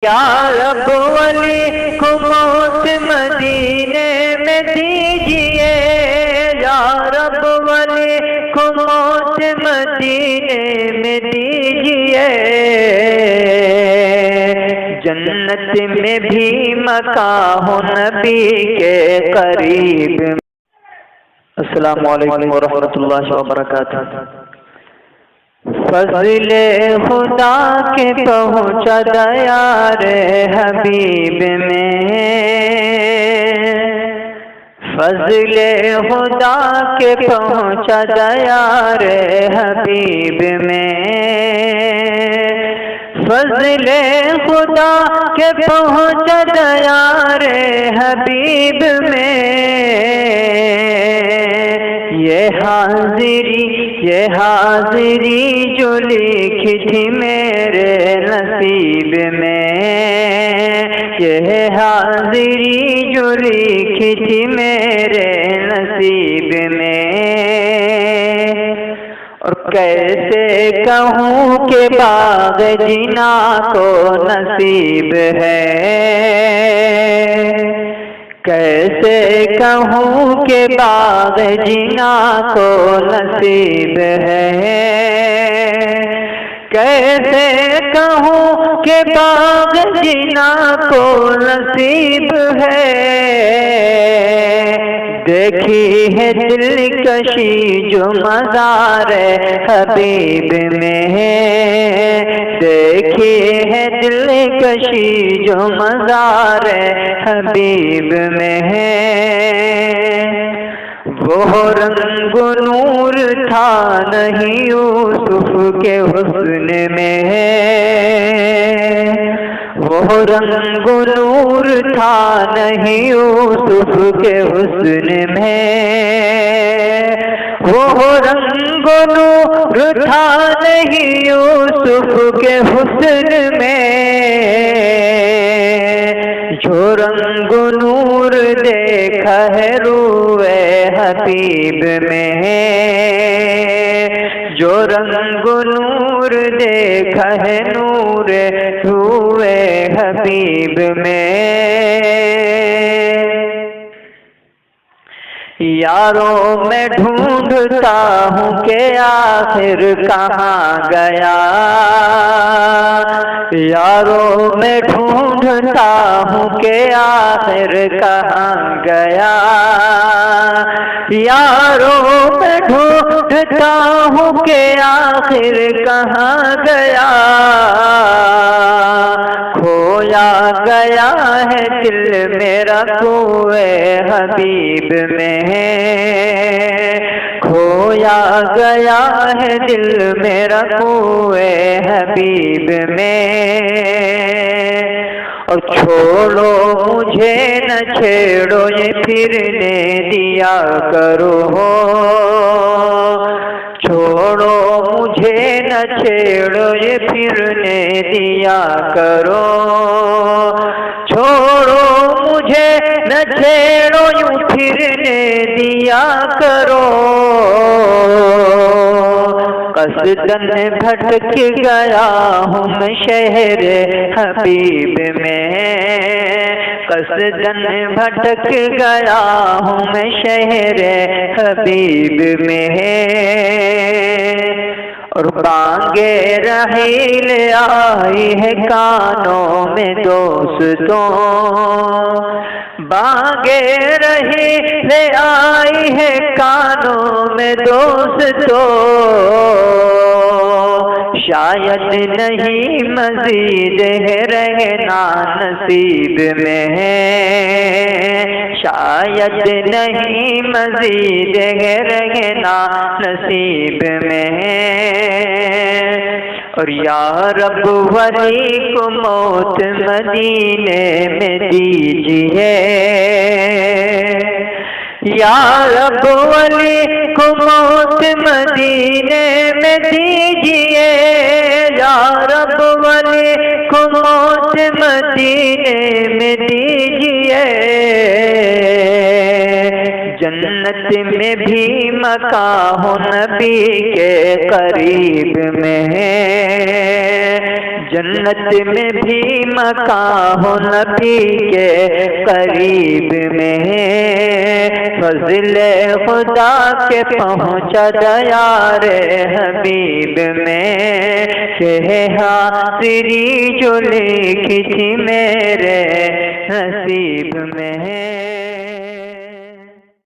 या रब वली को मौत मदीने में दीजिए, या रब वली को मौत मदीने में दीजिए, जन्नत में भी मकान हो नबी के करीब। अस्सलामु अलैकुम वरहमतुल्लाहि वबरकातुहू। फज़ले खुदा के पहुँचा दयार हबीब में, फज़ले खुदा के पहुँचा दयार हबीब में, फज़ले खुदा के पहुँचा दयार हबीब में। ये हाज़िरी जो लिखी थी मेरे नसीब में, ये हाज़िरी जो लिखी थी मेरे नसीब में। और कैसे कहूँ कि बाग़ जिना को नसीब है, कैसे कहूँ कि बाग़ जिना को नसीब है, कैसे कहूँ कि बाग़ जिना को नसीब है। देखी है दिलकशी जो मज़ार हबीब में है, देखी है दिलकशी जो मज़ार हबीब में है। वो रंग नूर था नहीं यूसुफ के हुस्न में, वो रंग नूर था नहीं यूसुफ के हुस्न में, वो रंग नूर था नहीं यूसुफ के हुस्न में। जो रंग नूर देखा है रूए हबीब में, जो रंग नूर देखा है नूर रूए हबीब में। यारों मैं ढूंढता हूँ कि आखिर कहाँ गया, यारों मैं ढूंढता हूँ कि आखिर कहाँ गया, यारों मैं ढूंढता हूँ कि आखिर कहाँ गया। खोया गया है दिल मेरा कोए हबीब में, खोया गया है दिल मेरा कोए हबीब में। और छोड़ो मुझे न छेड़ो ये फिरने दिया करो, छोड़ो मुझे न छेड़ो ये फिरने दिया करो, छोड़ो मुझे न छेड़ो यूं फिरने दिया करो। कसदन भटक गया हूँ मैं शहर हबीब में, कसदन भटक गया हूँ मैं शहर हबीब में। और बांगे रहील आई है कानों में दोस्तों, बांगे रहील आई है कानों में दोस्तों। शायद नहीं मजीद है रहना नसीब में, शायद नहीं मजीद है रहना नसीब में। और या रब वली को मौत मदीने में दीजिए, या रब वली को मौत मदीने में दीजिए, या रब वली को मौत मदीने में दीजिए, जन्नत में भी मकान हो नबी के करीब में, जन्नत जन्नत में भी मकान हो नबी के करीब में, फज़ले खुदा के पहुँचा दयार हबीब में, के हाज़िरी जो लिखी थी मेरे नसीब में।